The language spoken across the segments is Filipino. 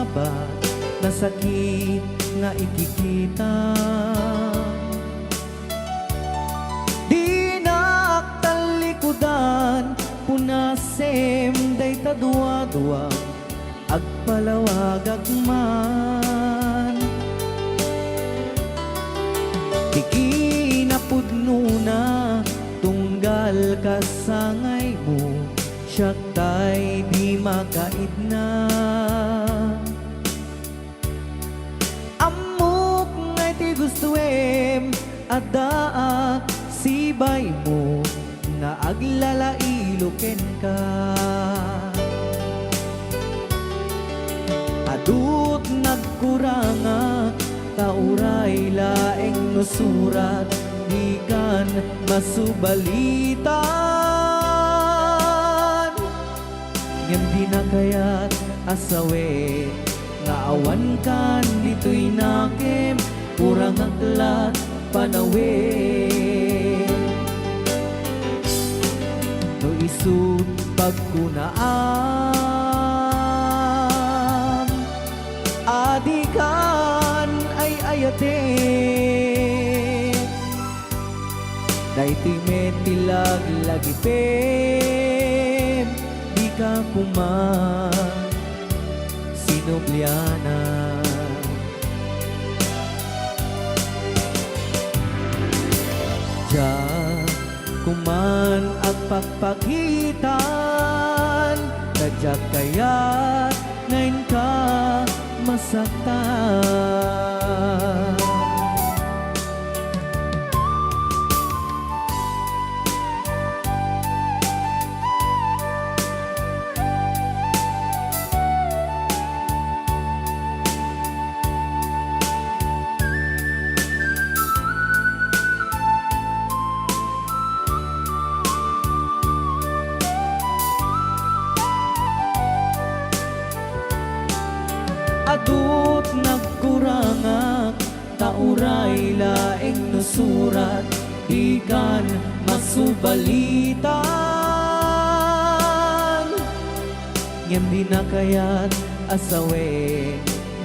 sabat na sakit nga ikikita. Di naktalikudan punasem day tadua-dua agpalawag agman. Di kinapudno na tunggal kasangay mo, siya tay di makaid na. Amok ngay ti gustuem adaa sibay mo nga aglalailuken ka. Adut nagkuranga tauray laeng nusurat di kan masubalitan. Ngem di na kayat asawe nga awan kan dito'y nakem kurang aklat panawe. No isut pagkunaam adikan ay ayate. Daito'y metilag lagipem di ka kuman sinubliana. Diyan kuman ang pagpagitan kadyak kaya't ngayon ka masaktan. Adut nagkurangak tauray laeng nusurat di kan masubalitan. Ngem di na kayat asawe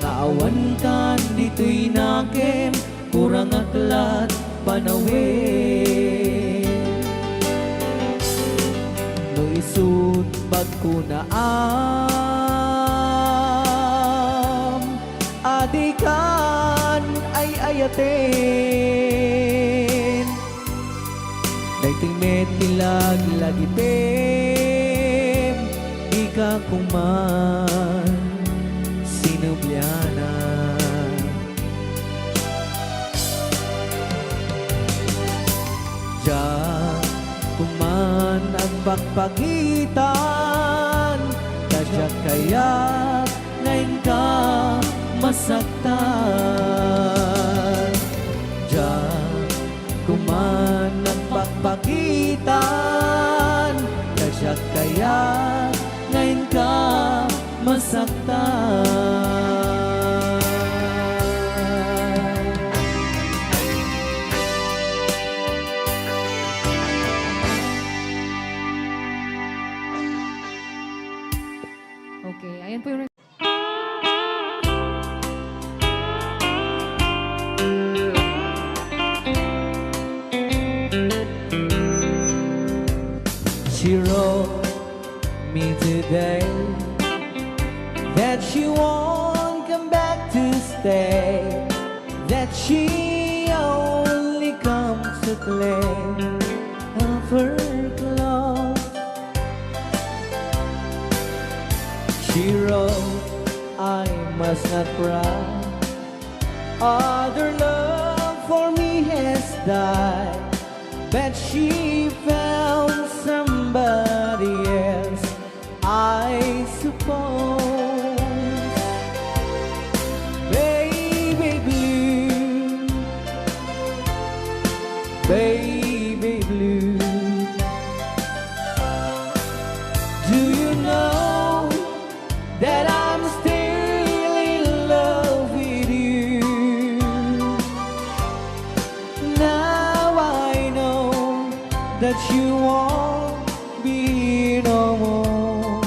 nga awan kan dito'y nakem kurang aklat panawe. No isut pagkunaam adikan ay ayaten. Dayto'y metilag lagipem di ka kuman sinubliana. Diyan kuman ang pagpagitan kadyak kaya't ngayon ka masaktan. Diyan kuman ang pagpagitan kadyak kaya't ngayon ka masaktan. Okay, ayan po yung She wrote me today that she won't come back to stay, that she only comes to claim of her clothes. She wrote, I must not cry, other love for me has died, but she found somebody else, I suppose. Baby blue, baby blue, do you know that I'm still in love with you? Now I know that you won't be no more.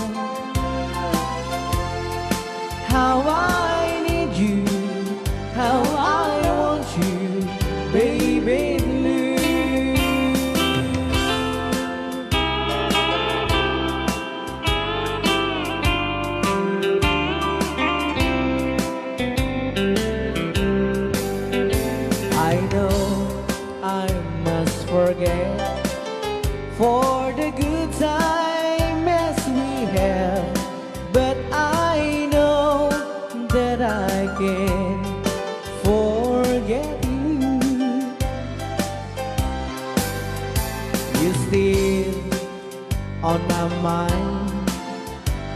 How I for the good times we have, but I know that I can forget you. You're still on my mind,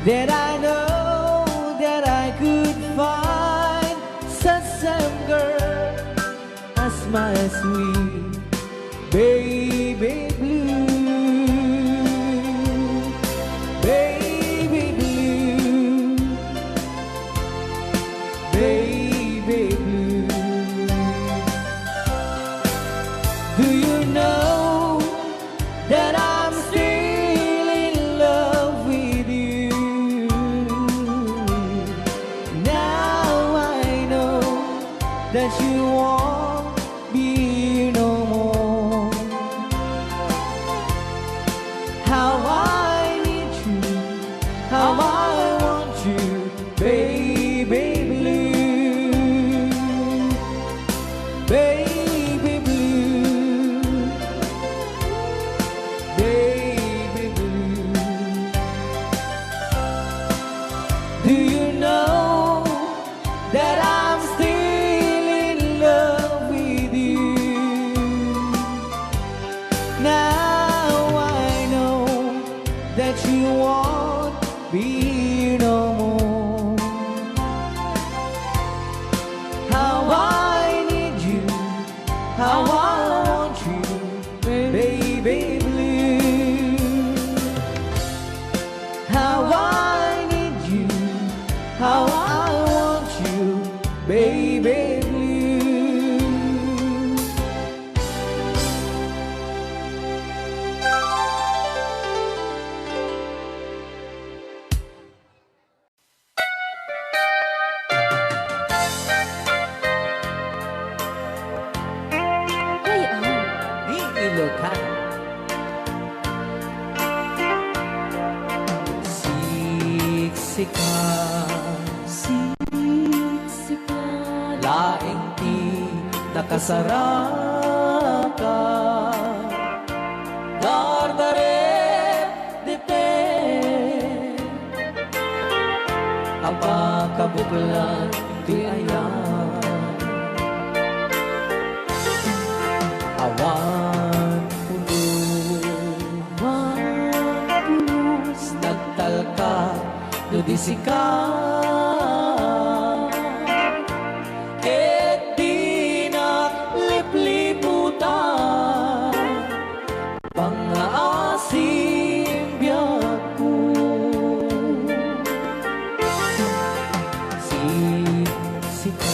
that I know that I could find such same girl as my sweet baby blue, baby blue, baby blue. Do you know that I'm still in love with you? Now I know that you won't be no more. How I need you, how I want you, baby blue, baby blue, baby blue. Do you know that I'm still in love with you? Now I know that you won't be no more. How I need you, how I want you, baby blue. How I need you, how I want you, baby blue. Di Ilocano. Siksika, laing di nakasaraka, dardaret dipe, aba kabuklan di ayan, awan pulos, nagtalka nudisika, et di naglipliputan, pangaasim biyak ko. Siksika,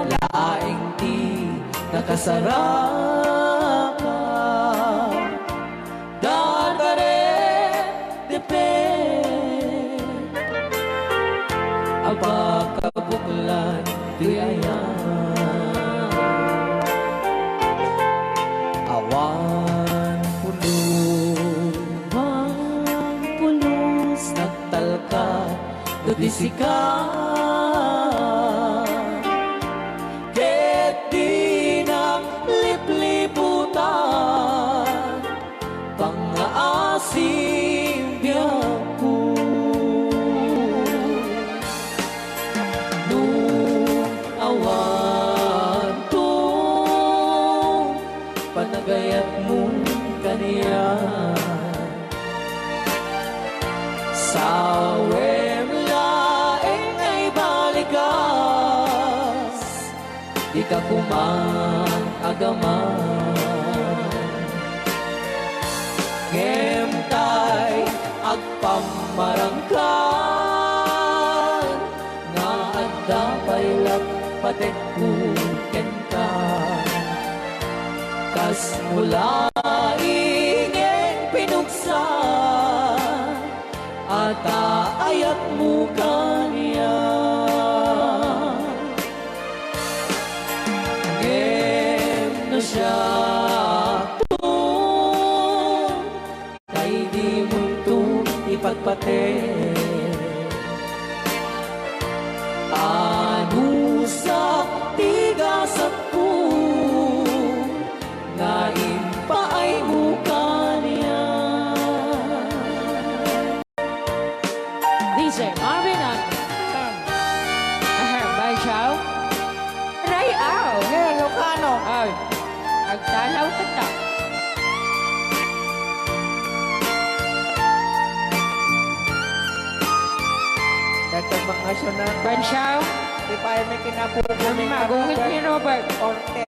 laing di nakasaraka, dardaret dipe, abakabuklan di ayan, awan pulos, nagtalka nudisika, ket di naglipliputan, pangaasim biyak ko. Nung awan to, panagayat mong kaniya, sawem laeng ay balikas, di ka kumang agaman. Ngem tay agpamarangkan, nga adda paylak patek ken ka, kas mula ingeng pinuksa, ata ayat mo kaniya. Ngem na siya kay di mo ito ipagpate, ano sa tigas at puso, personal. Bansyaw. Di pa ay may kinapupunin Magungit ni Robert. Orte.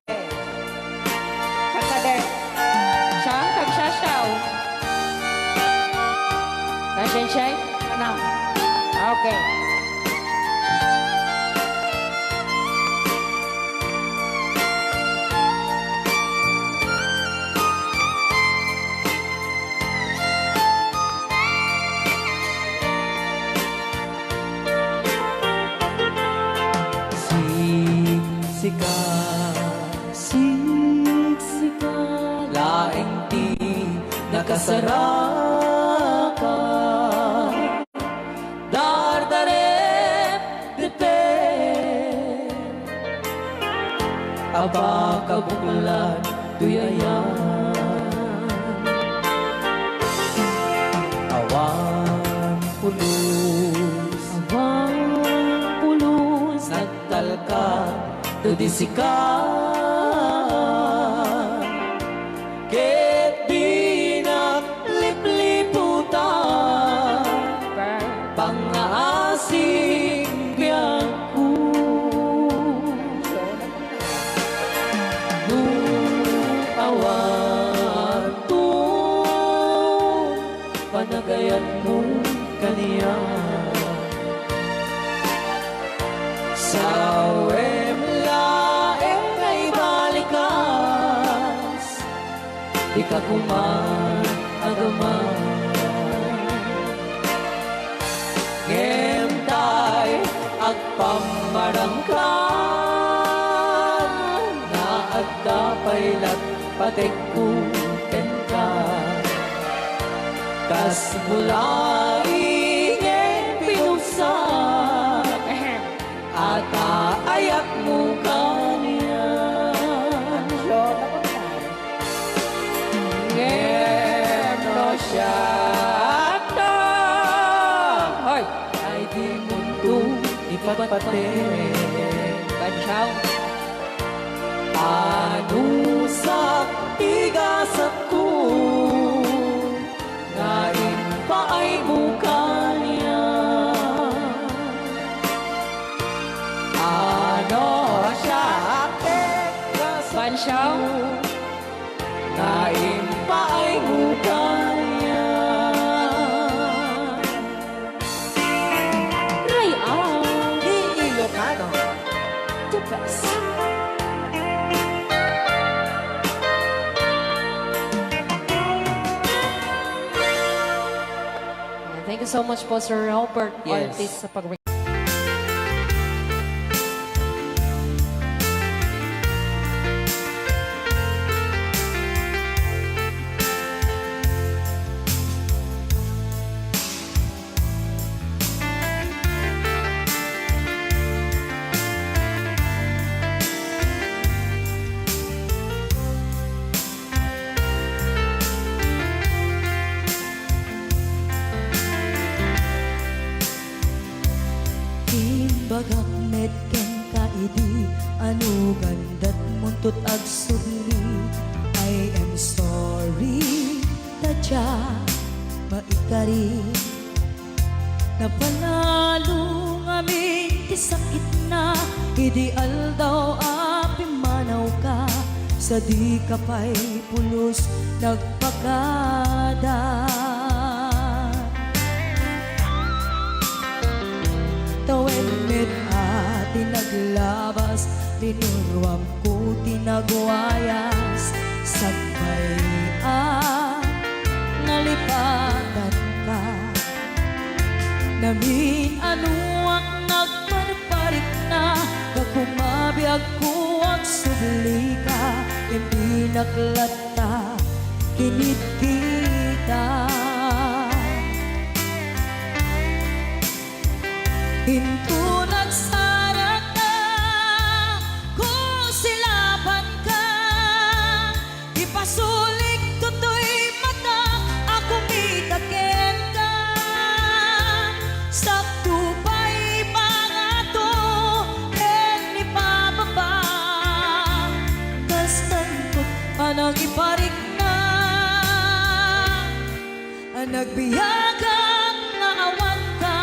Sakade. Siyang tagsasaw. Kasensay? Ano? Okay. Siksika, Siksika. laing di nakasaraka. Dardaret dite, aba kabuklan tuyayan. Awan pulos, Awang pulos. nagtalka tudisikan. Ket binaglipliputan, pangaasing biyangku. Nung awan to, panagayan mo kaniya. Sa laeng ay balikas, di ka kuman agaman. Ngentay agpamarangkan, na agdapay lat patekkuken ka. Kas mulai ngeng pinuksan, ata ayak mo kanya. Ngeno siya ta, Hoy. ay di mundo ipatpate. Bansyaw. Ano sa igasat ko, ngayon pa ay mukanya. Ano siya Bansyaw. ngayon pa ay mukanya. Rayaw. Di Ilocano. The best. Thank you so much po, Sir Robert Yes. Ortiz, sa pag Bagak medken kaidi anu gandat muntut ag sugli. I am sorry tadya maikari napanalo ngamin ti sakit na ideal daw api manaw ka sa di kapay pulos nagpakada. Tawenit at tinaglabas, tinuruam ko tinagwayas. Sagbay nalipatan ka. Namin anuak nagparparik na, kakumabiyag ko ang subli ka. Hindi naklata, kinit kita. Hinto nagsarat na kung silaban ka. Ipasulik tutoy mata ako mitaken ka. Sakto pa'y pangato ken ipababa. Kastantot anang iparik na. Ang nagbiyagang nga awan ka.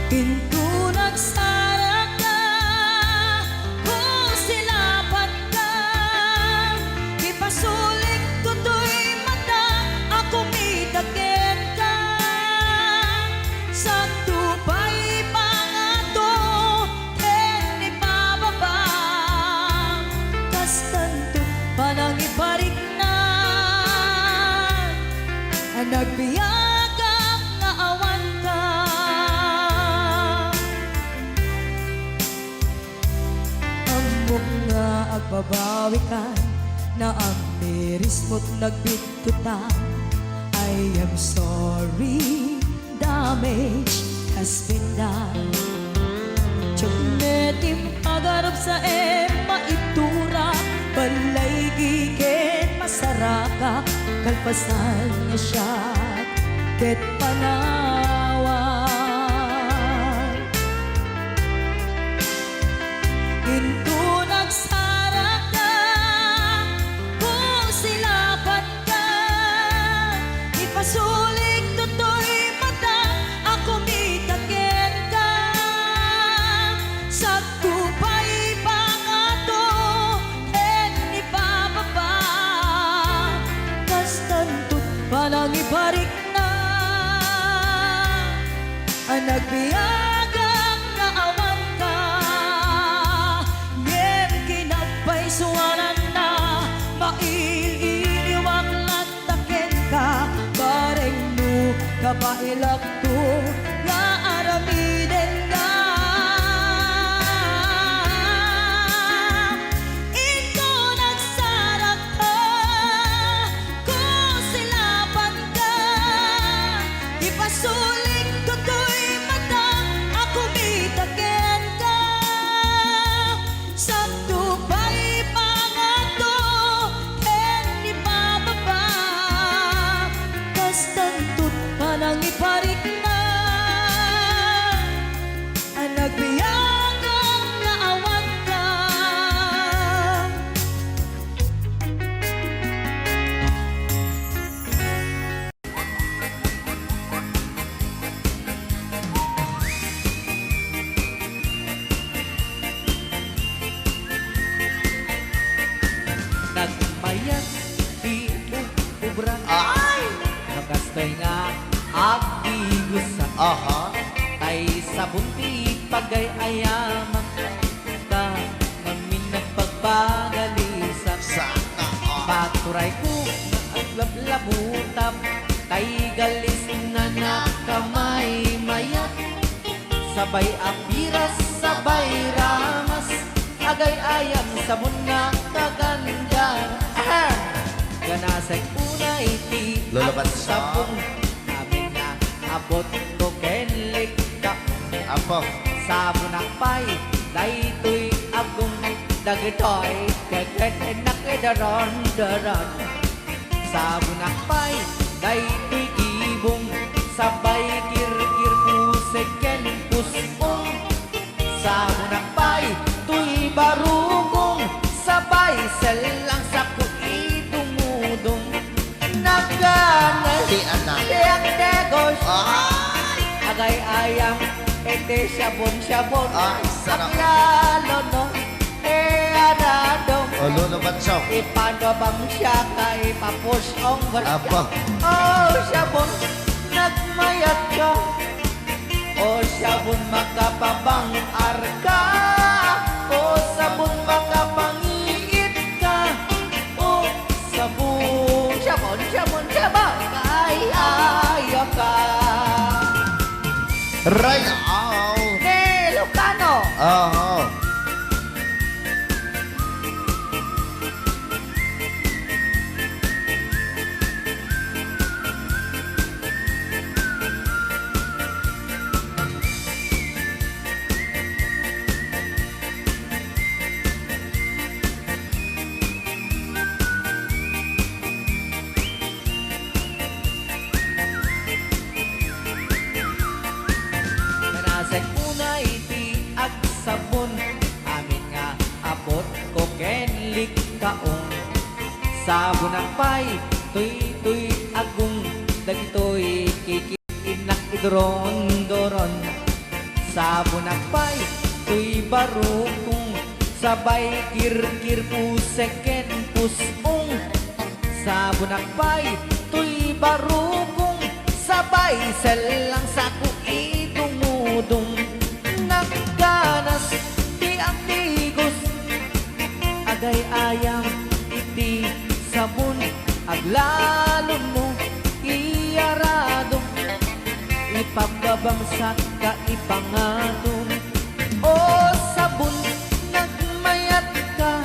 Pinto nagsara ka, kung silapan ka, ipasulit tutoy mata, ako mitagin ka. Sa tupay pangato, ken ipababa, kas tanto panang iparik na, nagbiyagang nga awan ka. Amok nga agbabawi ka, na ang miris mo't nagbitutan. I am sorry, damage has been done. Tsumetim agarap sa maitura, balay gigen masaraka, kalpasan niya siya ket panawan. Into nagsara ka, kung silapan ka, ipasulik tutoy mata, ako mitagin ka. Sa tupay pangato, ken ipababa, kas tanto't panang iparik na, nagbiyagang nga awan ka. Ngem kinagpaisuanan na, maililiwang lataken ka, bareng no kapailak to, nga aramiden ka. Ito nagsarak ka, kung silapan ka, ipasulik tutoy mata, ako mitagin ka. Sa tupay pangato, ken ipababa, kas tanto't panang iparik na, nagbiyagang nga awan ka. Nagmayat di ubra, ay nagastoy nga agigusa. Aha. Tay sa bunti pagay ayamak ka, ngamin nagpagpagalisa. Sana all. Paturay ko na aglablabutap, tay galis na nakamay mayat. Sabay apiras, sabay ramas, agay ayam sabon nga kaganda. Ganasay unay ti Lola ang Bansa. sabong, namin nga abot ko kenlik ka. Apo. Sabon akpay, daytoy agong dagitoy, kagad nakidaron-daron. Sabon akpay, daytoy kibong, sabay kir-kir pusek ken pusong. Sabon akpay, tuy barugong, sabay selang sa kuidumudong. Naganay, Di anak. tiyak negos, Ay. agay ayang, ete syabon-syabon. Ay, sarap. Aklalo no, anadong. O, Lolo Banso. Ipano bang siya kay papusyong barya? Apo. Oh, syabon, nagmayat ka. Oh, syabon, makapabang arka. Oh, sabon, makapangiit ka. Oh, sabon, syabon, syabon, syabon, kay ayaw ka. Right now. Lucano. Oo. Kanasay unay ti ag sabon, amin nga abot ko kenlik kaong. Sabon ang pay, tuy agong, dagitoy kikiinak idron-doron. Sa bunakpay, tuy barukong sabay kirkir puseken pusong. Sa bunakpay, tuy barukong sabay selang saku idumudong. Nagganas ti ang tigos, agay ayam iti sabon, aglalon mo iyarado, ipababangsak ka ipangatong. O sabon nagmayat ka,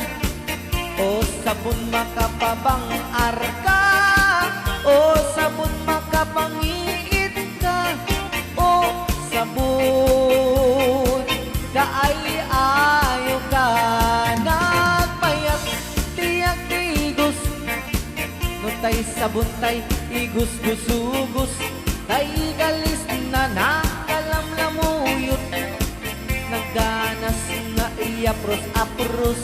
o sabon makapabang arka, o sabon makapangiit ka, o sabon kaay ayo ka. Nagmayat tiyak tigos, no tay sabon tay igus-gusugos, tay galis na nakalamlamuyot. Nagganas nga iapros-apros,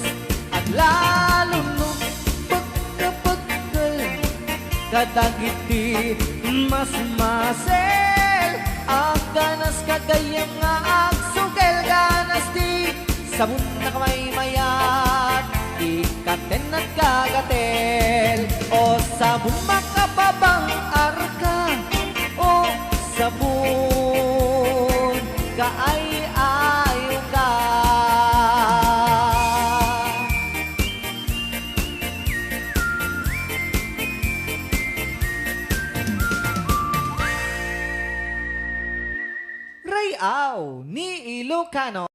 at lalo no pagkapagkal, kadagiti mas masel. Ang ganas kagayang nga agsugel, ganas di sabon na kamay mayat, ikaten at kagatel. O sabon makapabang arka, o sabon kaay ayo ka. Rayaw ni Ilocano.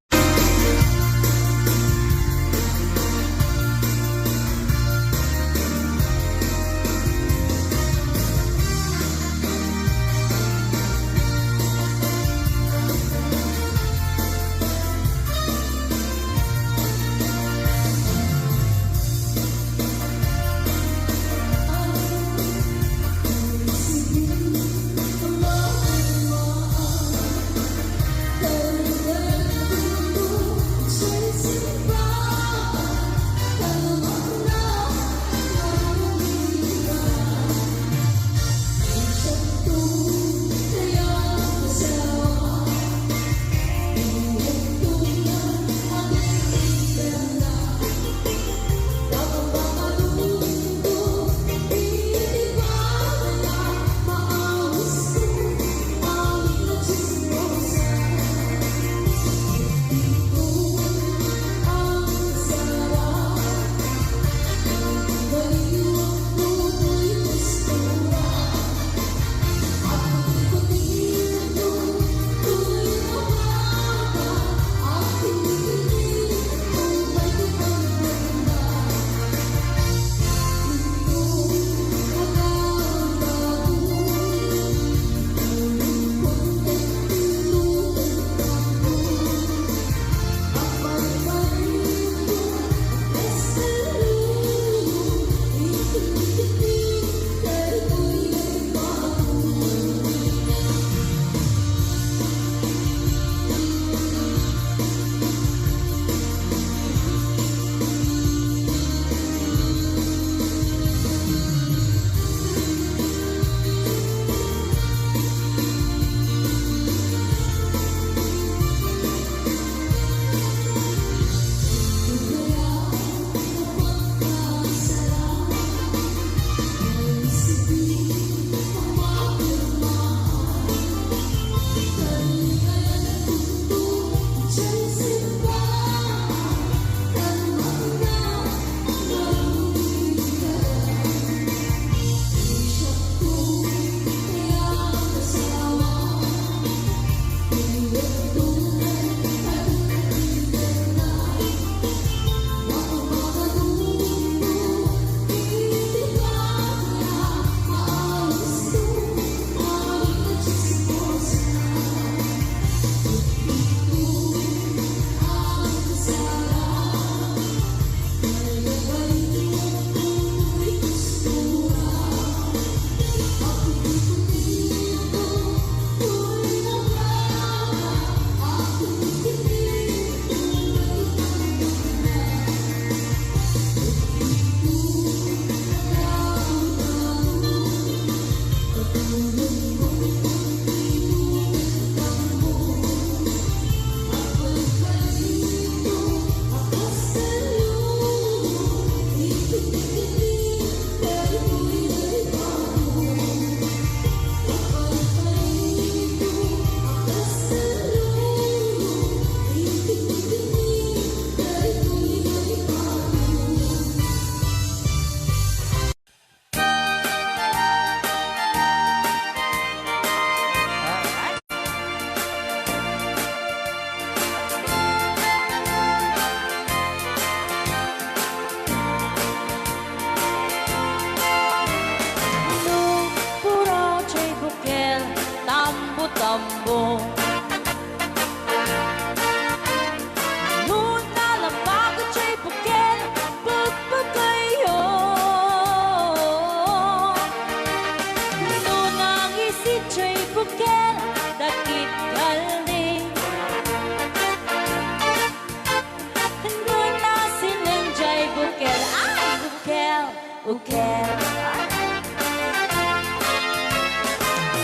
ukel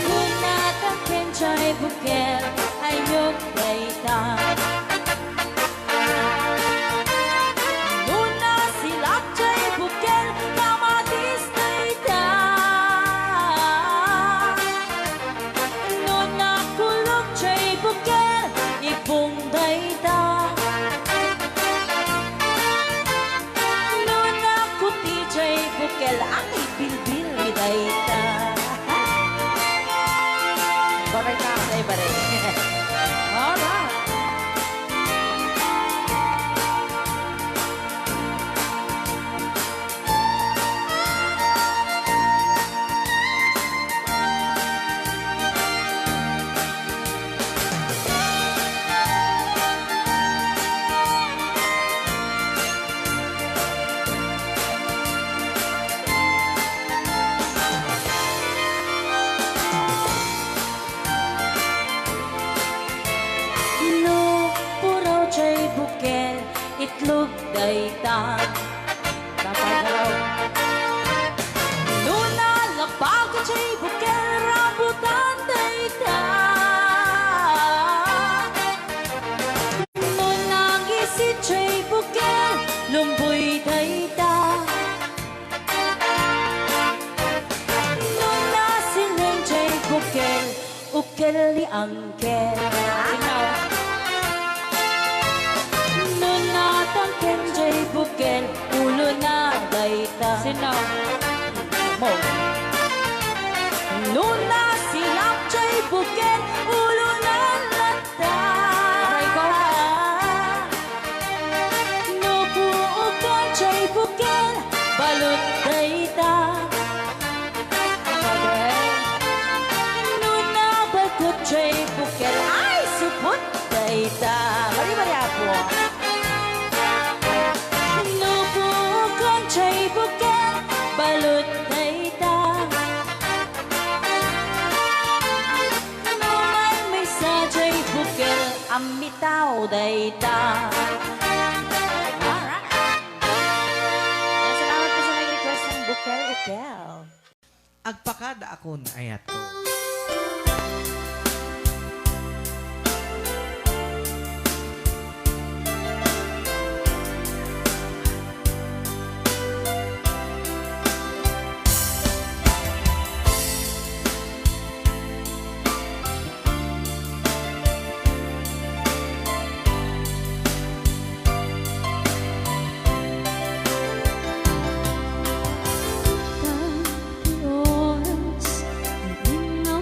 Luna tang ken chay bukel ayok dayta Luna silap chay bukel kamatis dayta Luna kulok chay bukel ipong dayta Luna kuti chay bukel ang ibilbil ni dayta Baray ka, ay baray. Alright. No puraw chay bukel itlog dayta Kapagalaw. Luna lapag chay bukel rambutan dayta Luna gisit chay bukel lumboy dayta Luna siling chay bukel ukel ni angkel Sinaw. Luna tangken jay bukel ulo na dayta Sinaw. Mo. Luna silap jay bukel ulo na lata Aray ko. Nubuukan jay bukel balot dayta Kapagay. Luna bagot jay bukel ay supot dayta Bari-bari ako. Nubuukan jay bukel balot dayta Numay may sa jay bukel amitaw dayta Alright. Yan, salamat po sa nag-request ng bukel-ukel. Agpakada akon ayat ko. Oras, hindi na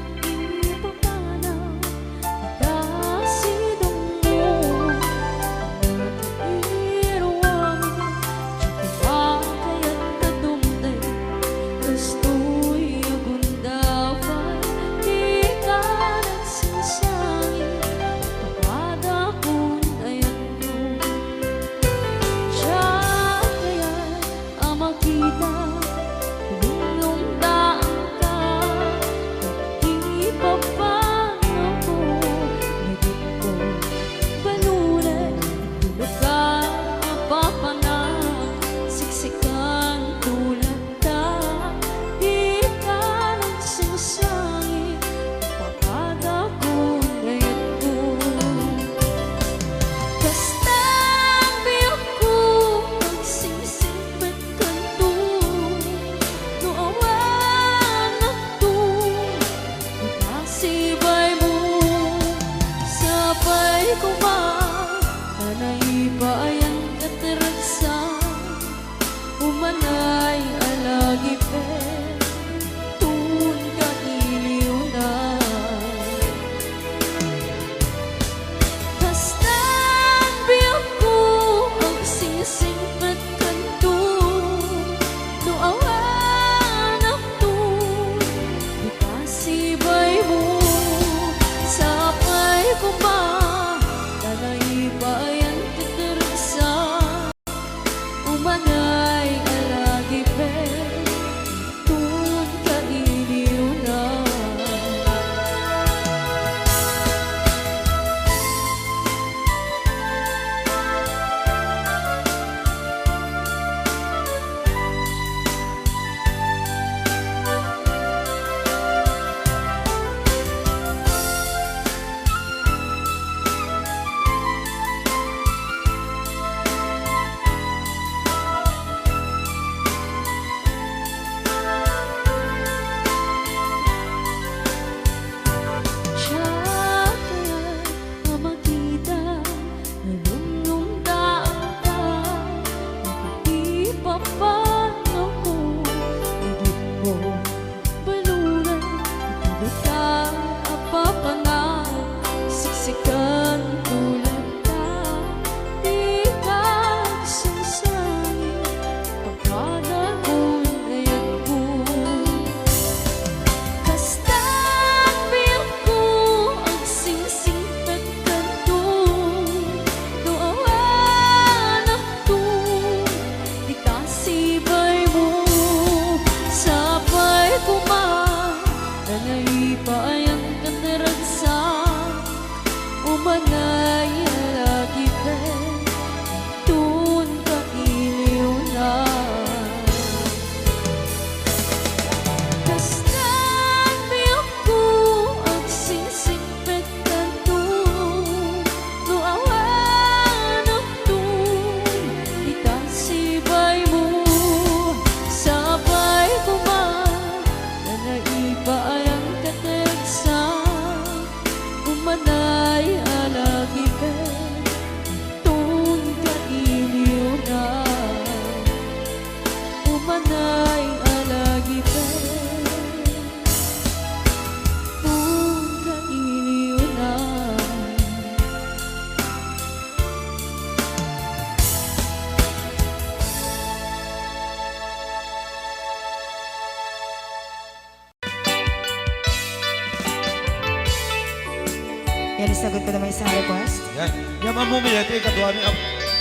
sagot ko naman sa request. Yan. Yaman mo mi ate kadwa mi.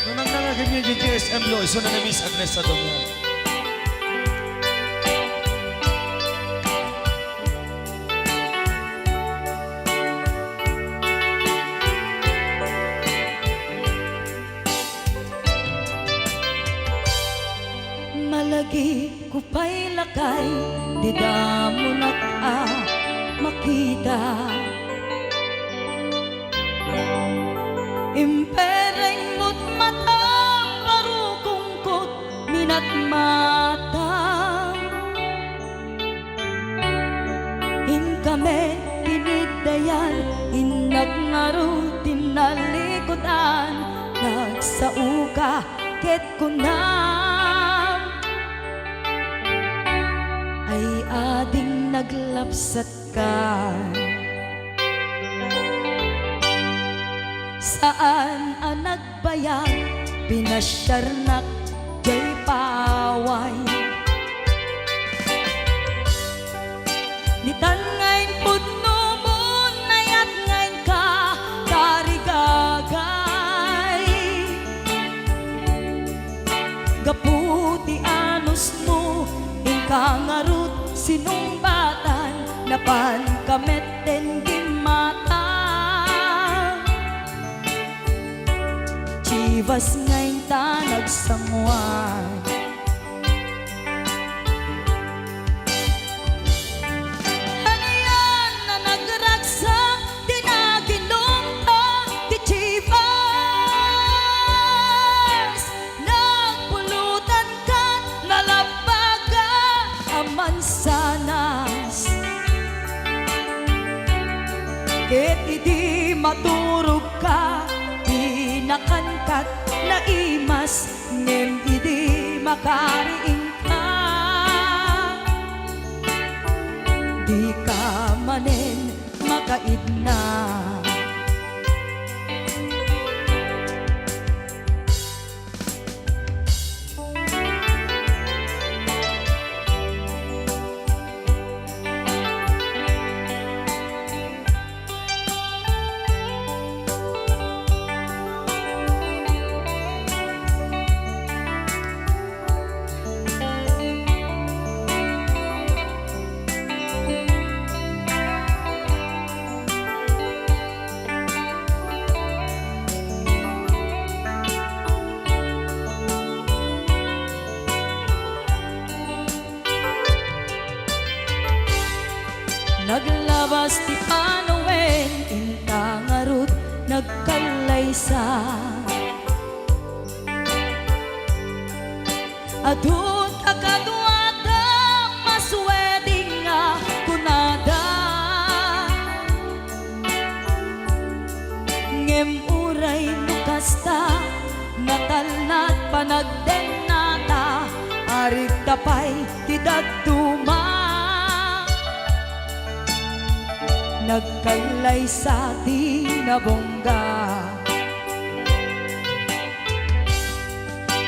Nunang nangagin niya yung GSM lo. Iso na Miss Agnes sa dumyan. Malagi ko pa'y lakay, di mo makita. Impereng mo't mata, parukungkot, minat mata. In kami, tinidayan, inagnaro, tinalikodan, nagsauka, ket ko na. Ay ading naglapsat ka. Saan ang nagbayag, pinasyarnak, jay paway. Nitan ngayon pudno mo, nayat ngayon ka, karigagay. Gaputi anos mo, kangarut sinumbatan napan kameten gimata. Chivas ngayon ta nagsangwan. Ano yan na nagragsak, di na ginumpa, di Chivas. Nagpulutan ka, nalabaga, mansanas. Ket idi maturog ka, di nakankat na imas, ngem idi makariing ka. Di ka manen makaidna. Naglabas ti Panowen, intangarut, nagkalaysa. Adun akadwada, masweding nga kunada. Ngem uray nukasta, natalnat panagdenata, arit tapay tidagduma. Nagkalay sa tinabongga.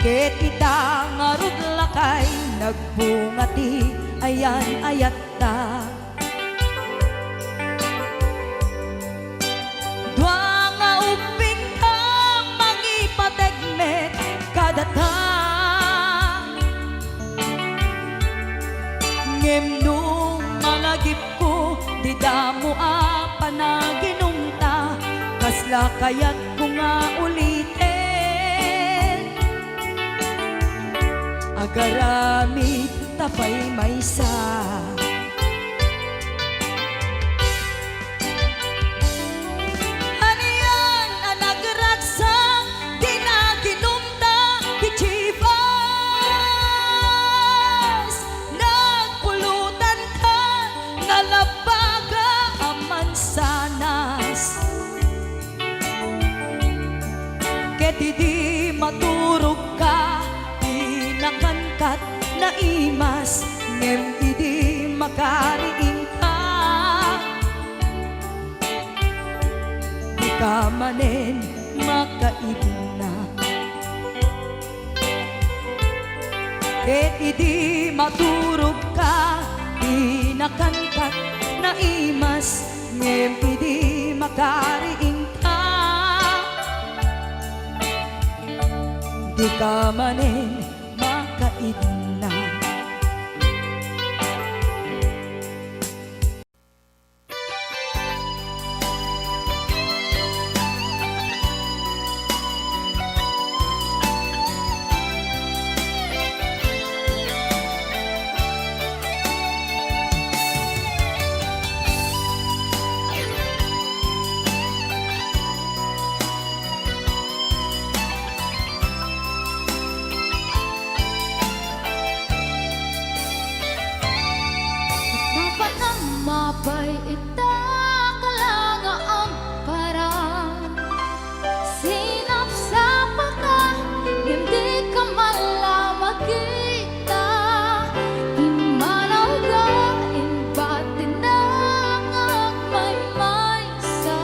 Ket ita ngarud lakay, nagbungati ayan ayatta. Dua nga uping ka, mangipategmet kadata. Ngem nung malagip ko, di damo panaginumta, kasla kayat ko nga ulitin. Agaramit tapay maysa. Ano yan ang nagragsak, di na ginumta, di Chivas. Nagpulutan ka, nalabaga, sanas. Ket di maturog ka, di nakankat na imas, ngem idi makariing ka. Di ka manen makaibna. Ket idi maturog ka, di nakankat na imas, ngem idi makariing di ka manin makaidna. Mapay ita kalanga ang parang sinap sa paka hindi ka malamag kita imanaw ka inbatin na ang may sa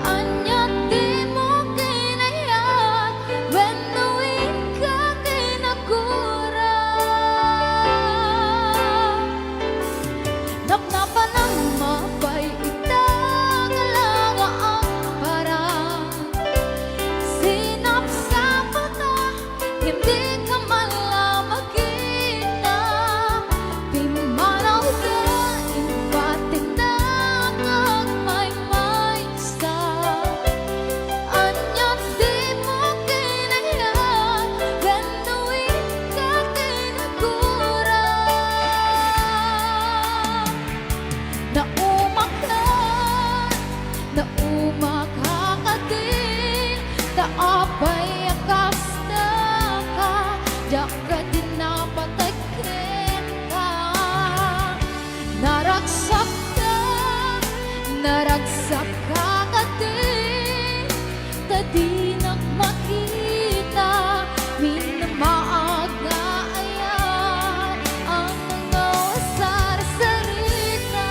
anya di mo kinayat when the wind ka kinakura. Napnapan ng mapay itang alaga ang parang sinap sa mata, hindi ka malamag kita pimanaw ka, inpatin na ang may sa anya di mo kinayat when the wind ka kinagura. Naumakakatin, taapay akas na ka, jaga din napatakin ka. Naragsak kakatin, tadi makita, minamaaga ayan, ang mga wasar-sarita.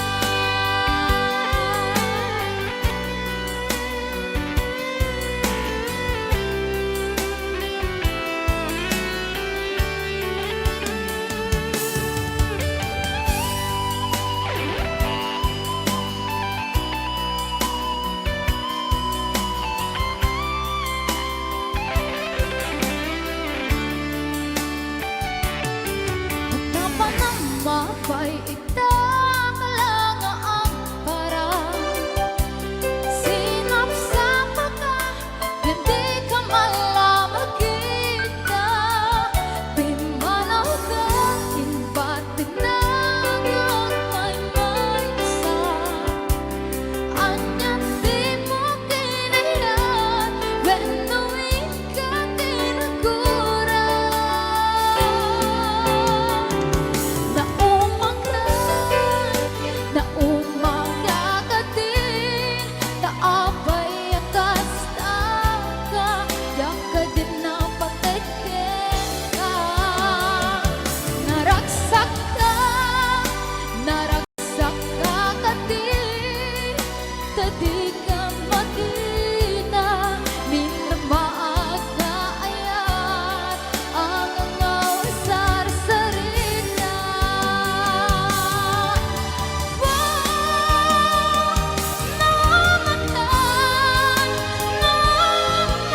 Mapay ita kalanga ang parang sinap sa mata, hindi ka malamag kita pimanaw ka, inbatin na ang may sa anya di mo kinayat when the wind ka kinagura. Naumakakatin, taapay akas na ka, jaga din napatakin ka. Naragsak kakatin, tadi ka makita, minamaaga ayan, ang mga wasar-sarita.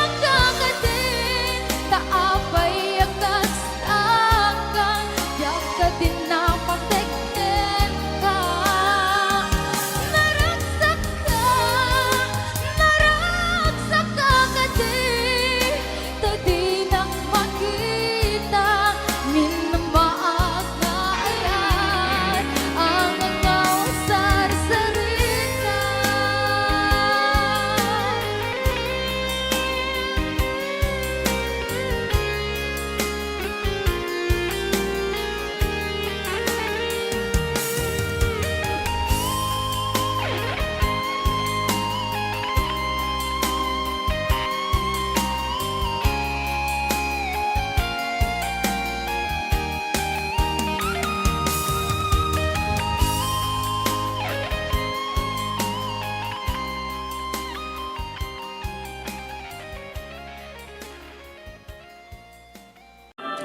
Nakakatin, taapay akas ka, jaga din napatakin ka. Naragsak kakatin, tadi makita, minamaaga ayan, ang mga wasar-sarita.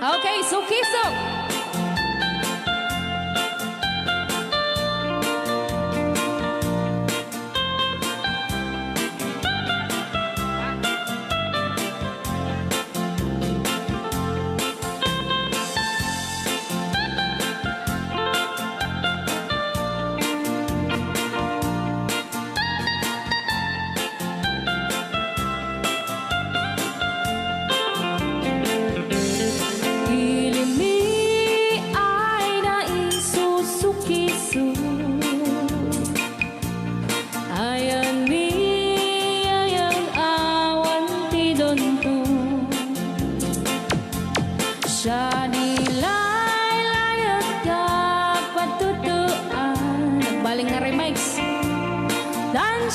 Okay, so Kisok.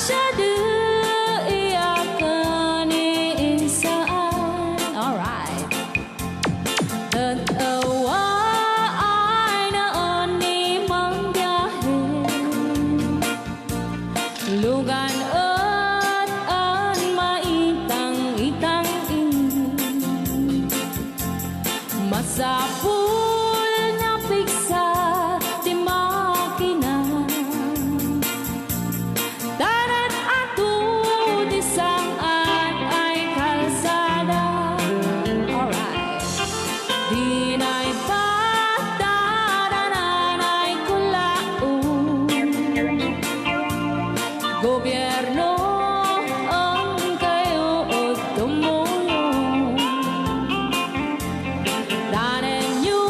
masyado iyakan iinsaan. Alright. Tatawa ay naon mang biyahe, lugan at an maitang-itang ini. Masapul na piksa di makina, darat ato di saan ay kalsada. Alright. Di na'y patadanan ay kulaon, gobyerno ang kayo o tumulong. Danan nyo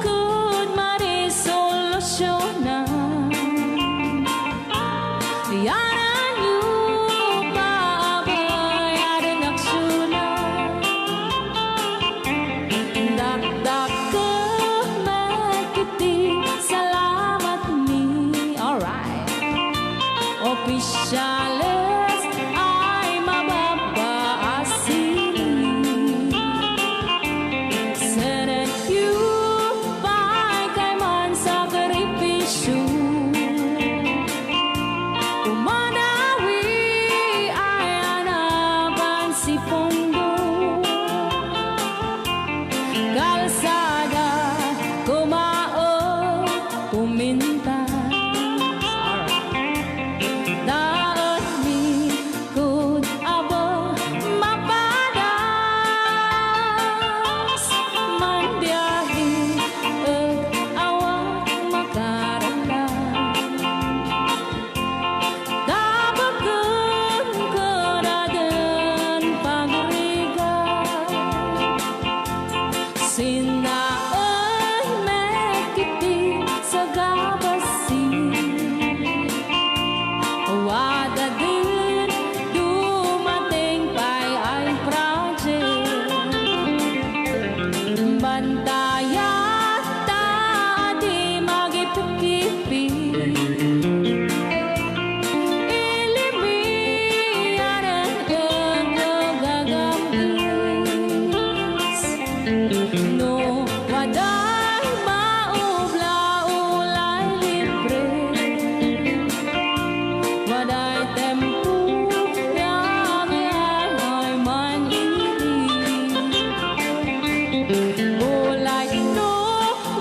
kud marisolusyonan, yanan nyo paabayan aksyonan. Dakdak ka magkiti, salamat mi. Alright. Opisyales ay mababaasin. Senate you pa'y kay man sakripisyo. Umanawi ay anapan si Pondo. Kalsada, kumao, pumintas. Daot mi kud abo mapadas, man biyahe ug awak makaralan. Dabagan ko dagan pagrigan, sinaon mekiti sa gabasin. Wada din dumating pa'y ay project, bantayan ta di magipikipi. Ilimian ang gagamis, no waday maubla-ulay libre. Waday tempo yang ay manili, ulay no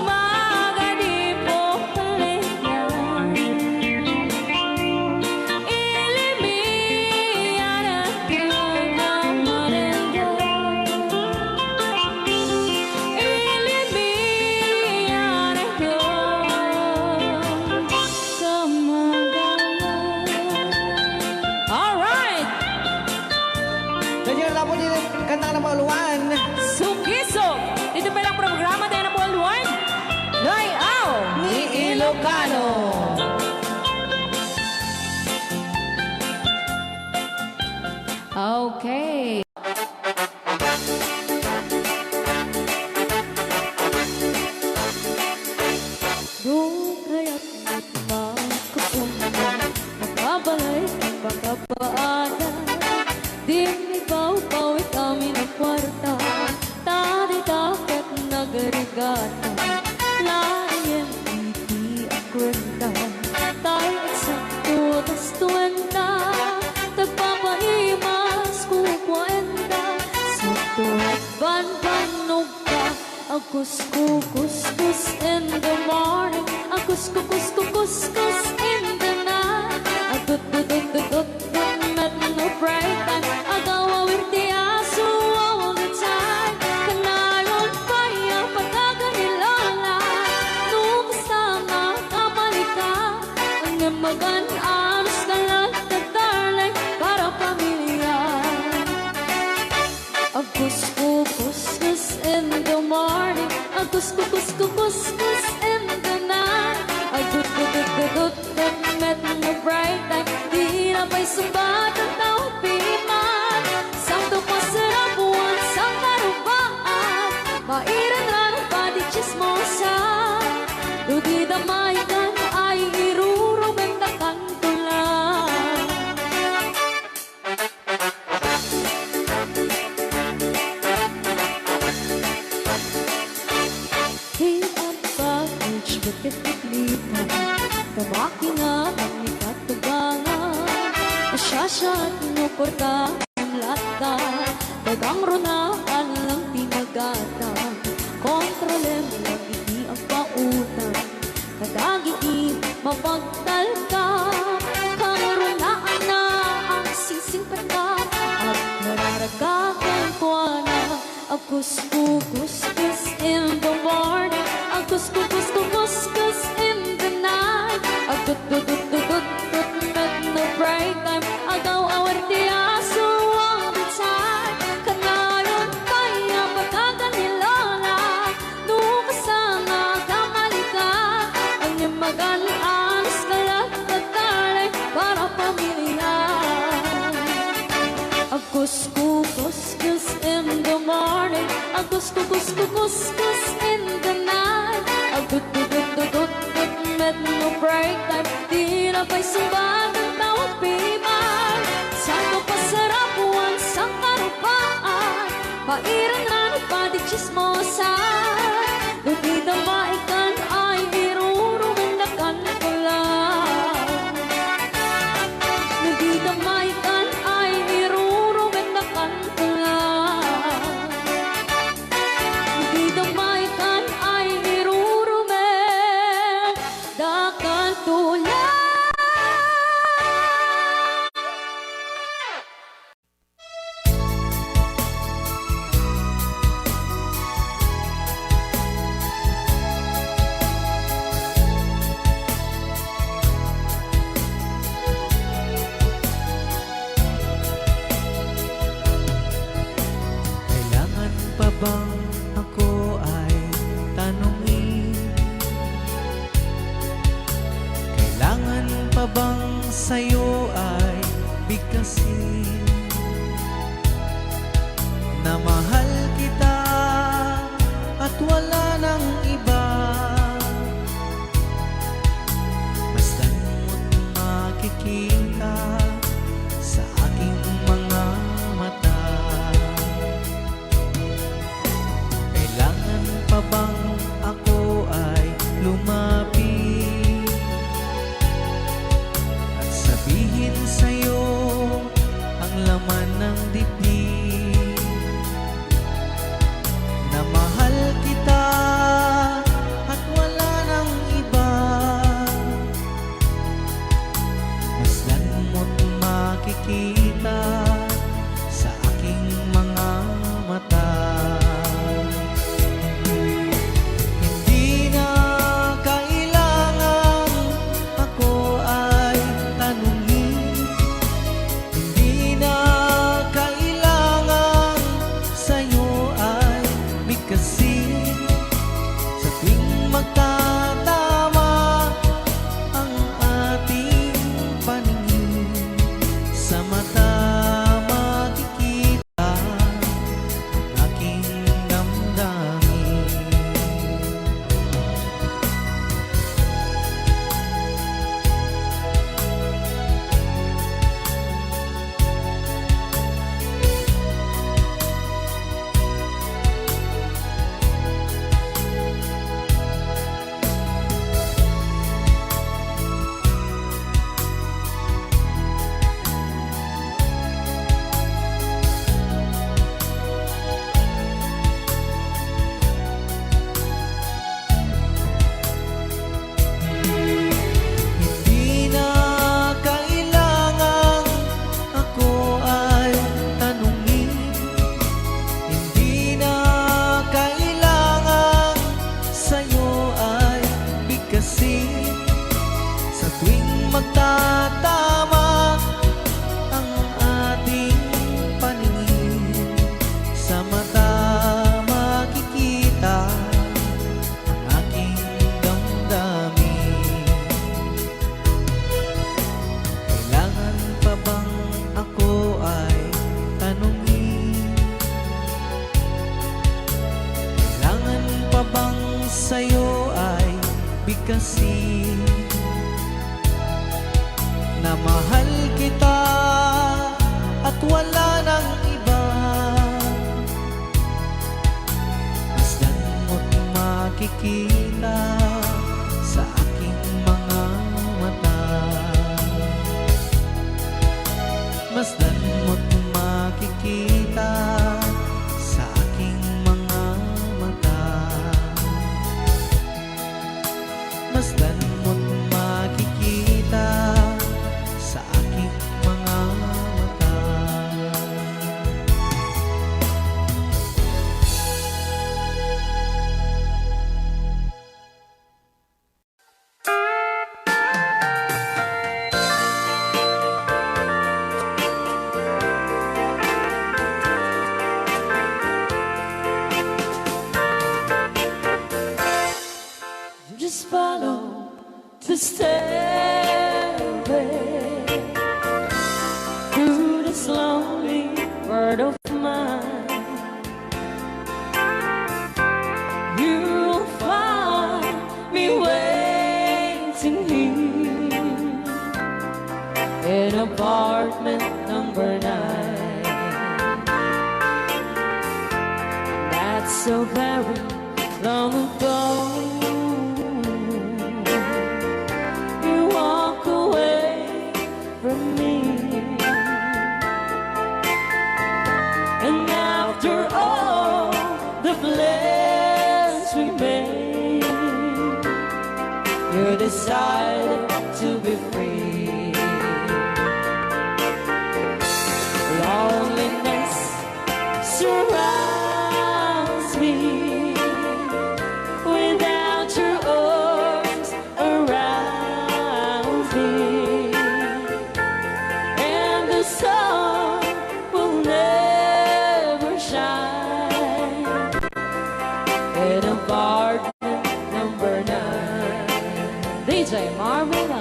magadipo palitan. Ilimian ang kagamarenga, ilimian ang kamagalan. Alright! Nandiyan na po din ang kanta ng Pauluan. Sukiso! Dito pa lang programa tayo ng Pauluan. Layaw Ni Ilocano. Okay. Doon kaya't magkapunta, makabalay ang pagkapaada. Di ikaw kami ng kwarta, tadi takot nagarigata. Layan iti ang kwenta, tayo eksakto tas tuwenta. Tagpapaimas ko kwenta, sakto ban-banog ka. Akus-kukus in the morning, akus-kukus in the night. Agut-gut-gut-gut met no bright time, agawawirti aso all the time. Kanayon pa yung pagkaganilala, nung sama kapalika. Ang magan-anos ka lang na darling, para pamilya. Agus-kukus in the morning, agus-kukus in the night. Agut-gut-gut met no bright time, di na pa'y sumbat ang taong piman. Santo pasarap buwan sa karubaan, mairan lang ang pati chismosa. Dudi damay kan ay irurubenta kantulan. suporta ang lata dagang runaan lang pinagata kontroler lang iti ang pautang kadagiti mapagtal ka kang runaan na ang sising pata at nararagakan ko na agus kuskus in the morning agus kuskus in the night agut met no break time agaw awar ti aso ang bitay kanayon kaya pagkaganilona nukasana kamalika ang nimagalaan skalat at talay para pamilya agus kuskus in the morning agus kuskus in the night agut met no break time di na pa'y sumbang ng tawag pimay saan ko pasarap buwan sa karupaan pairan na nagpadi chismosan hindi na maikan ay iruruminakan ko lang hindi na maikan ay iruruminakan ko lang hindi na maikan ay iruruminakan ko lang. Kailangan pa bang ako ay tanungin? Kailangan pa bang sa'yo ay bigkasin? Na mahal kita at wala nang iba. Basta mo't makikita sa aking mga mata. Kailangan pa bang ako ay lumapit at sabihin sa'yo ang laman ng dibdib na mahal kita at wala nang iba. Masdan mo't makikita sa aking mga mata. Hindi na kailangan ako ay tanungin. Hindi na kailangan sa'yo ay bigkasin. Sa tuwing magtatama ang ating paningin, sa mata makikita ang aking damdamin. Hindi na kailangan ako ay tanungin. Hindi na kailangan sa'yo ay bigkasin. Sa tuwing magtatama ang ating paningin, sa mata makikita ang aking damdamin. Kailangan pa bang ako ay tanungin? Kailangan pa bang sa'yo ay bigkasin? Na mahal kita at wala nang iba. Masdan mo't makikita sa aking mga mata. Masdan mo word of mine. You'll find me waiting here in apartment number 9. That's so very long ago. You walk away from me, and after all the plans we made, you decided to be free. Loneliness surrounds me without your arms around me, and the sun will never shine in apartment number 9. DJ Marvela.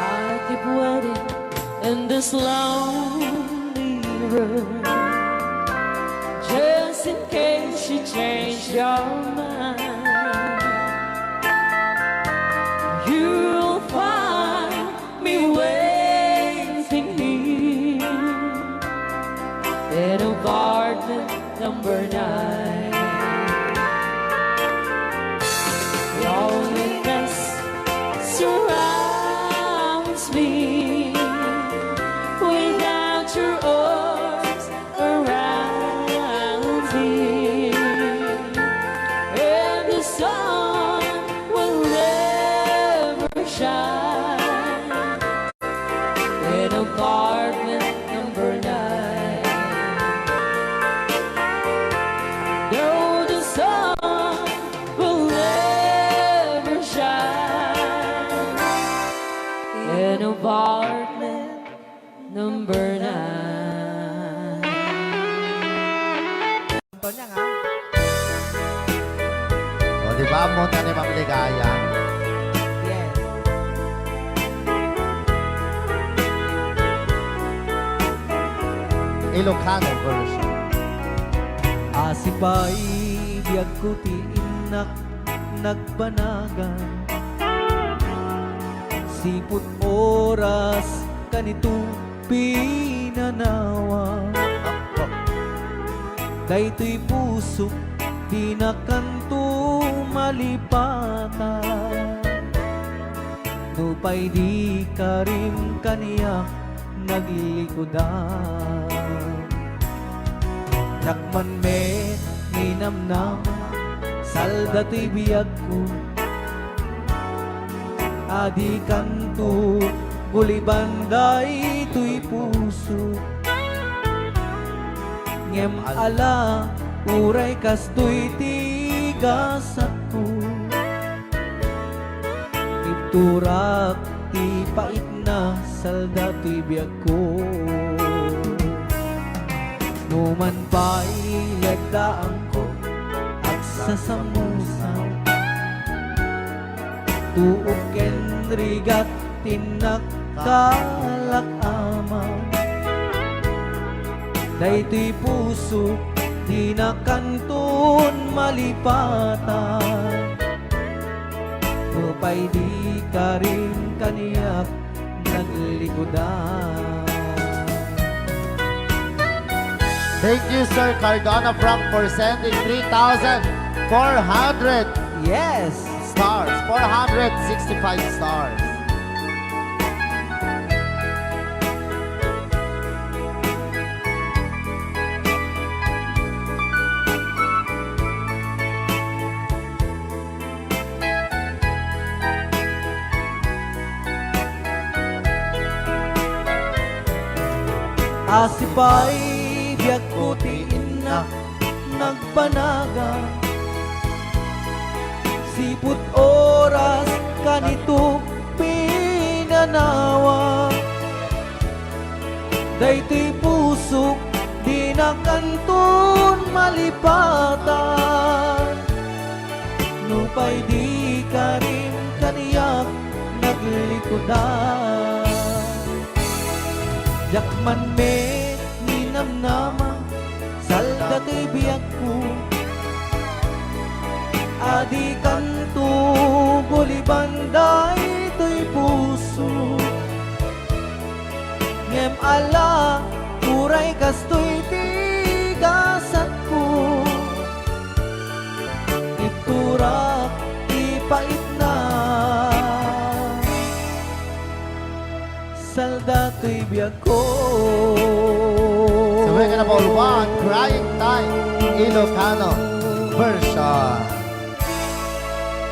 I keep waiting in this lonely room, just in case you change your mind. You'll find me waiting here in apartment number 9. Loneliness surrounds me without your arms around me, and the sun will never shine in apartment number 9. No, the sun will never shine in apartment number 9. O, di ba? Munta ni Ma'am Ligaya. Yes. Ilocano version. Asipay biyag ko ti inak nagbanagan, siput oras kanito pinanawa. Daytoy puso di na kanto malipatan, nupay di ka rin kaniya naglikodan. Nakman me ninamnam salda to'y biyag ko, adi kanto gulibanday to'y puso. Ngem ala uray kasto'y tigas ako, iturak ti pait na salda to'y biyag ko. Numan pa'y lagdaan ko at sasamusaw, tuok ken rigat tinagkalakamaw. Daytoy puso di na kanton malipatan, upay di ka rin kaniyak naglikodan. Thank you, Sir Cardona Frank, for sending 3,400 Yes! stars. 465 stars. Asipay biyag ko ti inak panaga siput oras kanito pinanawa daytoy pusok di na kanton malipatan nupay di ka rin kaniyak naglikodan yakman me ninamnama salda to'y biyak ko adi kanto bulibanday to'y puso ngem ala turay kasto'y tigasat ko iturak ipait na salda to'y biyak ko Sabay ka na po, one, Crying Time, Ilocano version.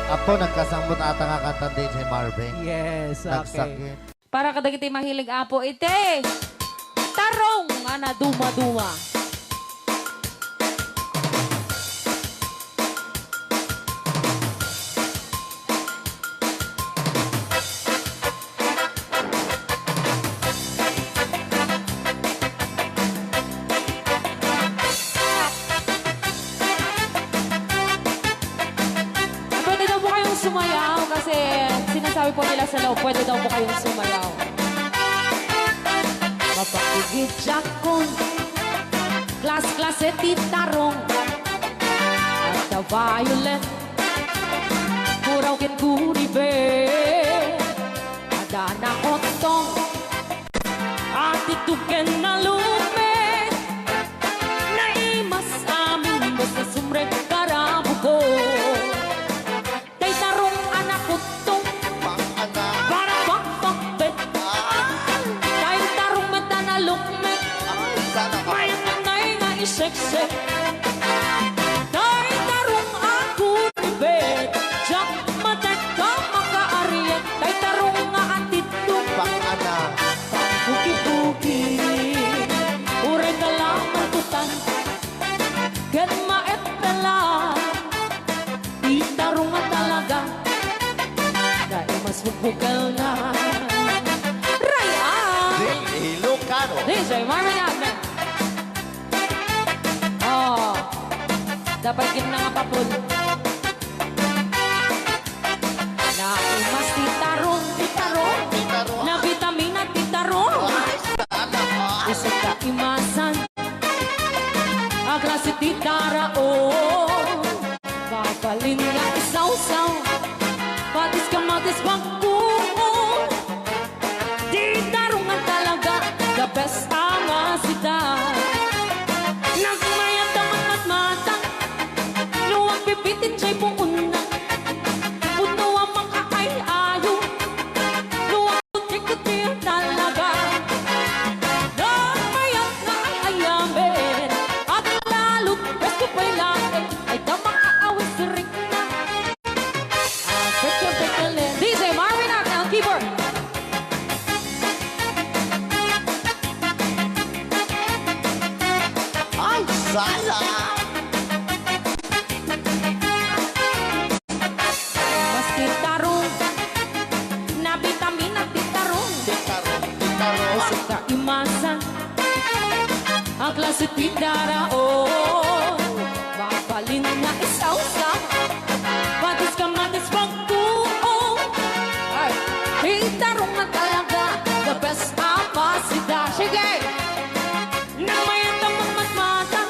Apo, nagkasambot ata nga kanta din si Marvin. yes okay Nagsakit. Para kadagiti mahilig apo ite. Tarong nga na duma-duma. Pwede daw po kayong sumayaw kasi sinasabi po nila sa loob, pwede daw po kayong sumayaw. Mapakigit jakon, klas-klase titarong, at the violet, kuraw kin kuribe, adana otong, at ituken na lume, naimas amin basta sumrek karabugo. Tay tarong anak utong, para bakbakbet, tay tarong mata na lukmet, may nanay nga iseksek. Tay tarong ako ribet, jak matat ka makaariyak, tay tarong nga atitong, buki-buki, ure ka lang ang tutan, gan maet pala, di tarong nga talaga, dahil mas bukbukal na. Ryan! Ilocano. DJ Marvin Agna. Oh, dapat kin na nga papul. Na imas titarong, na vitamina titarong. Isip ka imasan, agrasi titara oh. Papalin nga isaw-saw, patis ka matis bangkuon. Di tarungan talaga, the best ang asita. Nagmayat ang matmata, luwag pipitin siya'y puuna. Puno ang mga ay-ayo, luwag kutik-kutik talaga. Nagmayat na ang ayamin, at lalo't best ko pa'y lain, ay kamakaawis rin na. Pekya-pekya-len. DJ Marvin Agna, keyboard. Ay, sala! Mas titarong, na vitamina titarong. Usok ka imasan, ang klase titara oh. Mapalin na isaw-saw, patis ka matis pagkuong. Ay, titarong na talaga, the best apasida. Sige! Nang may tamang matmata,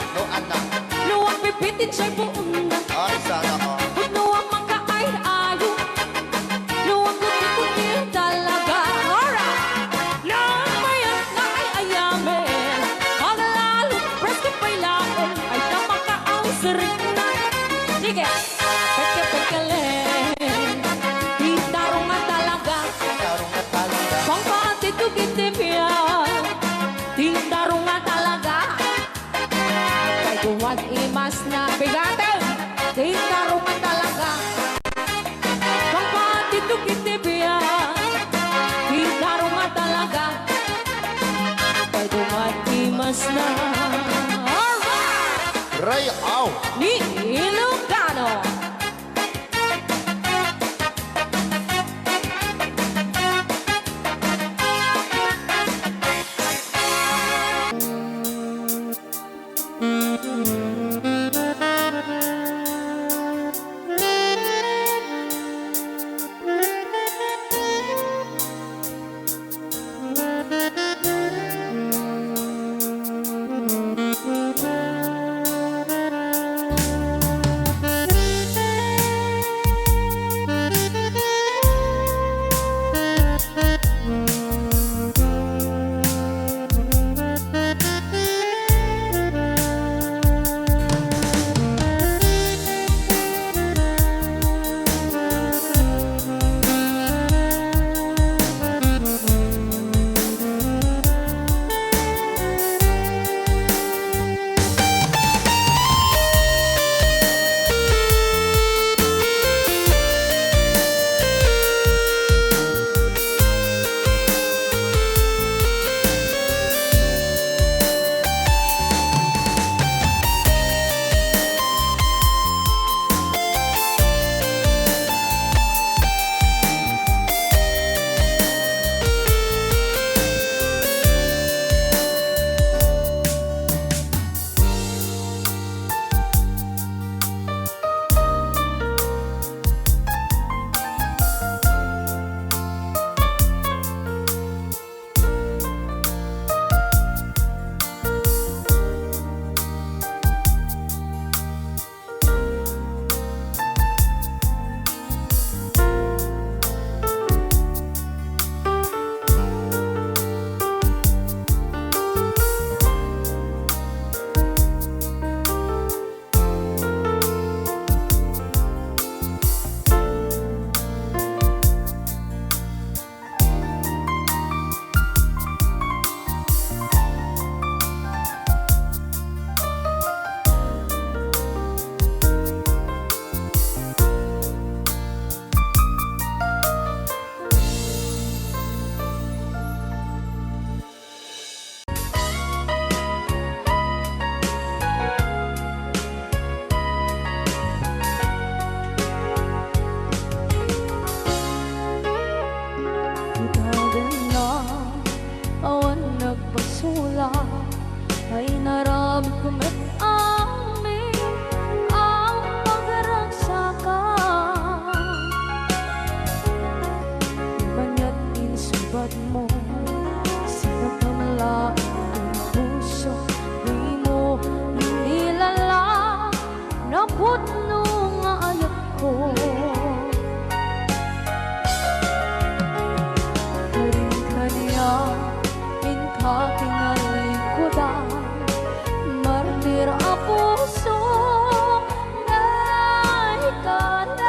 luwag pipitin siya'y buong na. Ay, sana ko. Puno ang mga ay-ayo, luwag kuti-kuti talaga. Alright! Nang mayat na ay-ayamin, ang lalo't presko pa'y lain, ay kamakaawis rin na. Sige! Pekya-pekya-len, itarong nga talaga, pangpatitugin-tipiyan, tintarong nga talaga. Kay duwag imas na bigatin, tintarong nga talaga. Pangpatitugin-tipiyan, tintarong nga talaga. Kay duwag imas na. Alright! Ray, aw! Ni naputno nga ayat ko. Karing kanya in kakingalikudan, martir a puso na ikalang.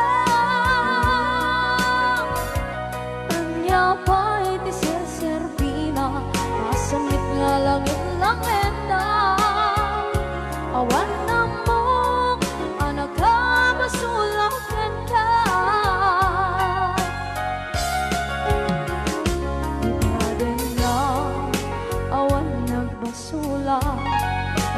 Anya pa'y di ser-serbina, masamit nga langit lang enda. Awan na mo, anak ka, masulakan ka. Ibadan nga, awan nagbasula,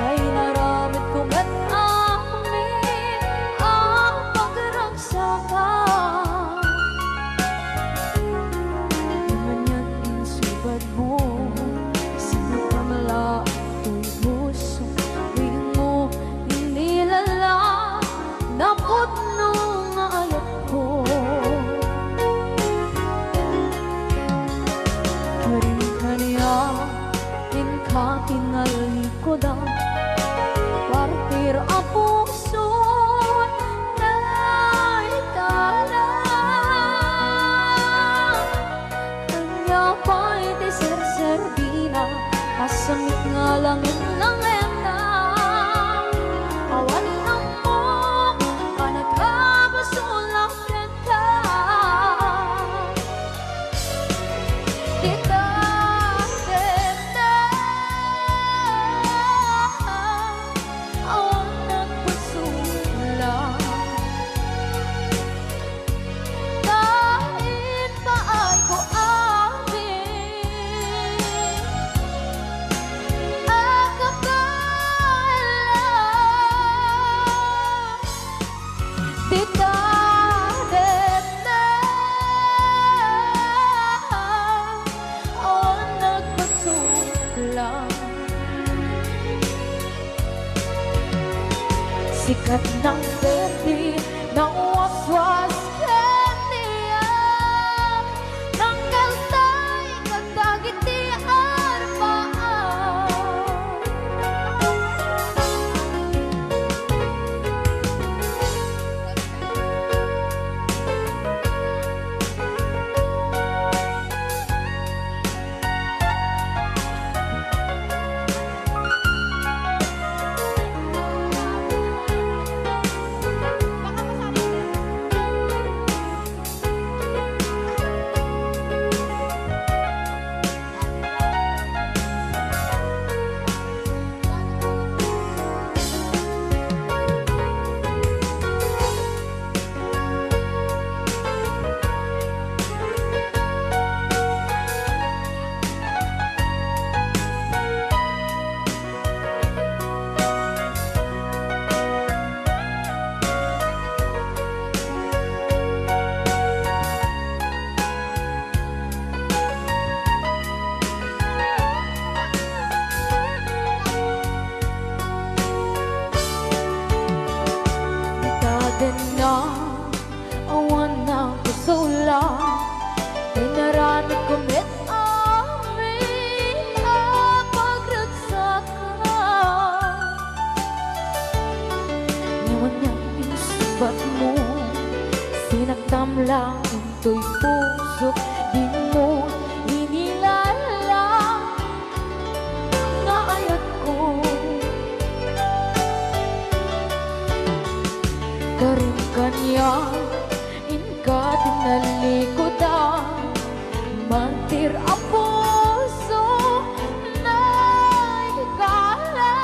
ay naramit ko at amin ang pagragsakan. Di man yan insubad mo, sinakamala ito'y puso. Di mo inilala, naputno nga ayat ko. Karing kanya, in kakingalikodan, partir a puso na ikalang. Kanya pa'y di ser-serbina, kasamit nga langit ng enda. Awan na mo, anak ka, masulakan ka. Di ka tenda, awan nagpasula. Kahit pa ay ko amin, ang kapalan. Di ka tenda, awan nagpasula. Sikat ng berde, ng waswas kaniya, ng kaltay, katagiti armaan. Ikaden na, awan na kusula, ay naramit kumit amin ang pagragsakan. Ngayon niyang insubat mo, sinaktam lang ito'y puso, di mo inilala nga ayat ko. Karing kanya, in ka dinalikodan, mantir a puso na ikalang.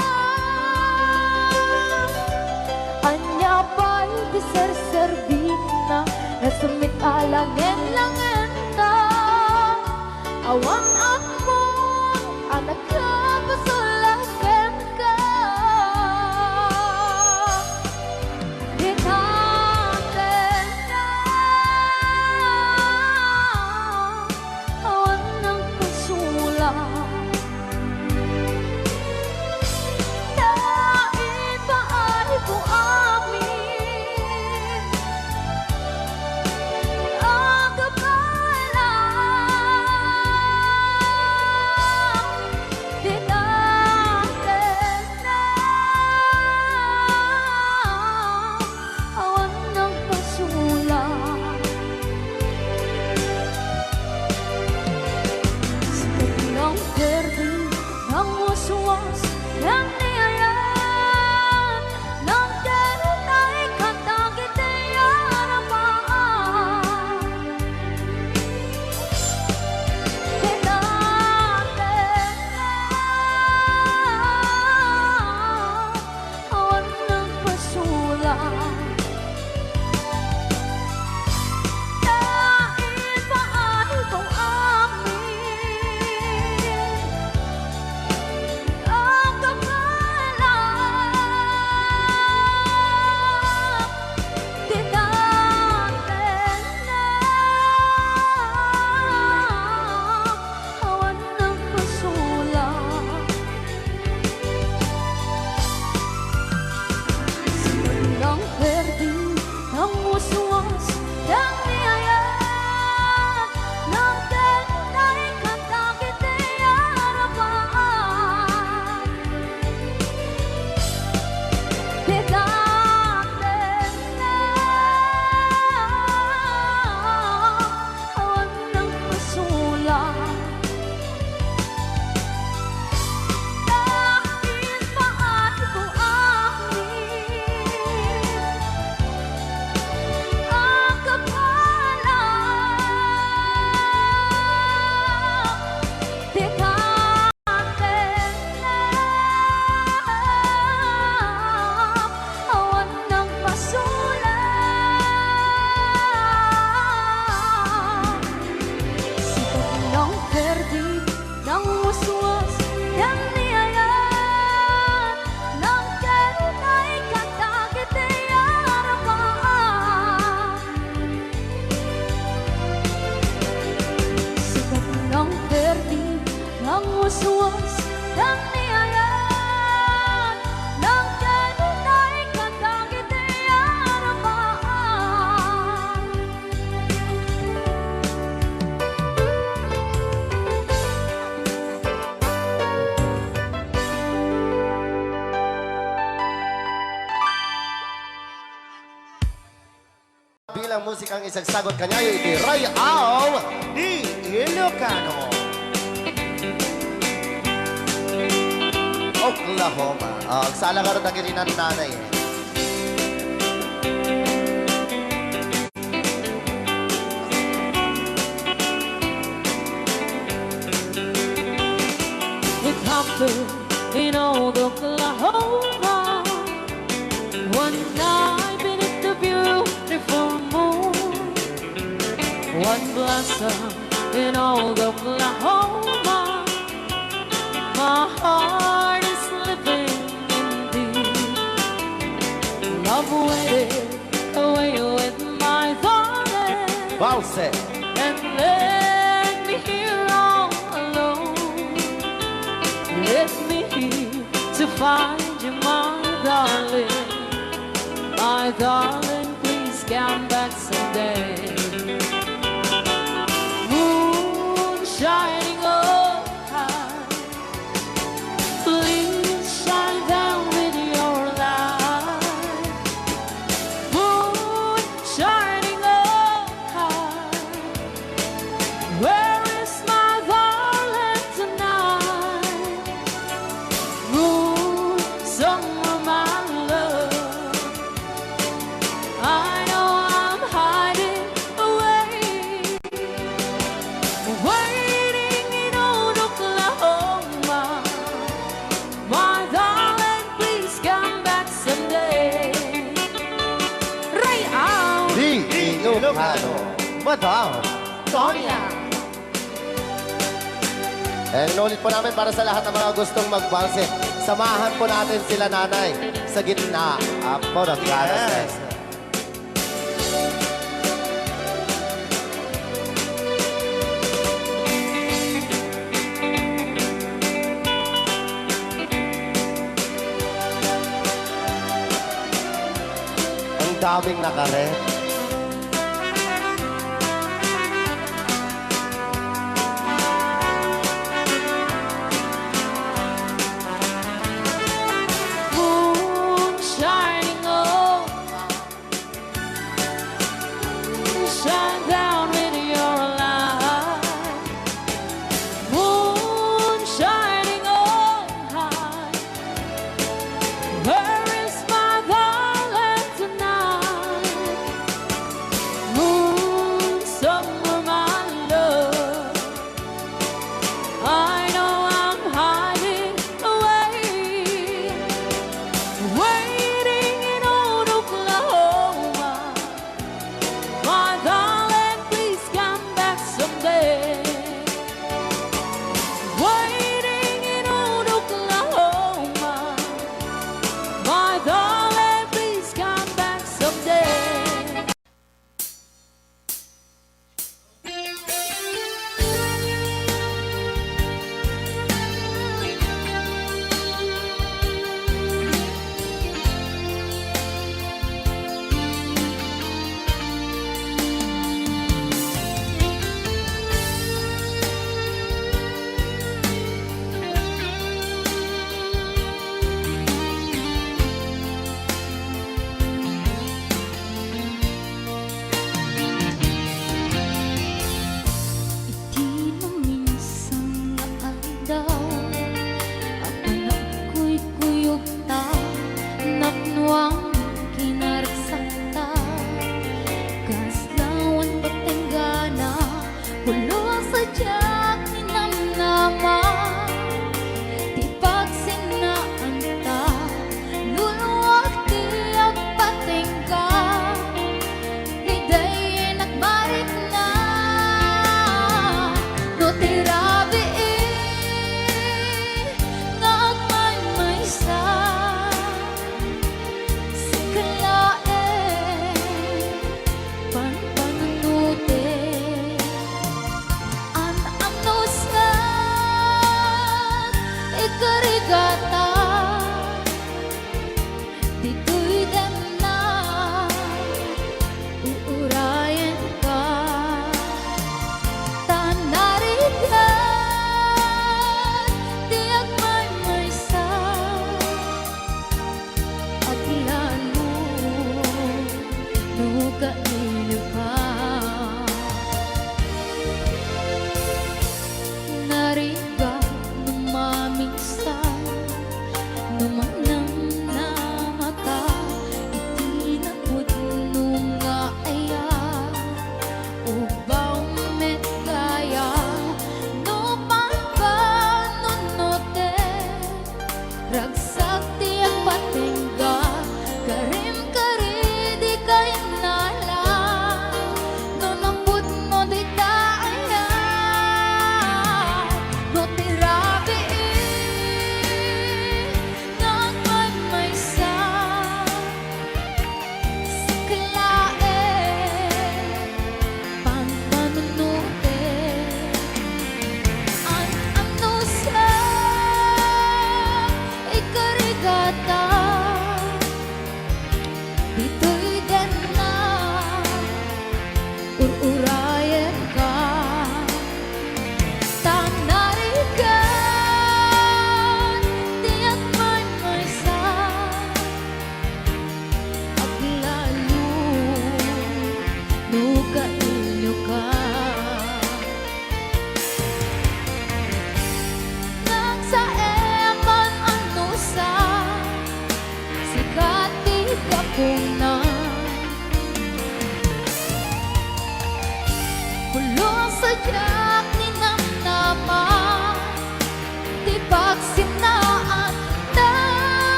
Anya pa'y di ser-serbina, nasamit alangin langin na. Awan ako, anak ka, masulakan ka. Di ka tenda, awan ng pasula. Dahil pa ay ko amin ang kapalan. Bilang musikang isagsagot kanyayo iti Rayaw di Ilocano. Oklahoma. Agsala ka rin na kirinan nanay. It happened in old Oklahoma. One night beneath the beautiful moon. One blossom in old Oklahoma. My heart is living in thee. Love waited away with my darling. Balse. And let me here all alone. Let me here to find you, my darling. My darling, please come back someday. Moon shining up high, please shine down with your light. Moon shining up high, where is my darling tonight? Moon, somewhere my love, I know I'm hiding away, waiting in old Oklahoma. My darling, please come back someday. Rayaw! Di Ilocano. Madam. Sonia! Inulit po namin para sa lahat ng mga gustong magbalse. Samahan po natin sila nanay sa gitna. Apo ng karas. Ang daming nakaret.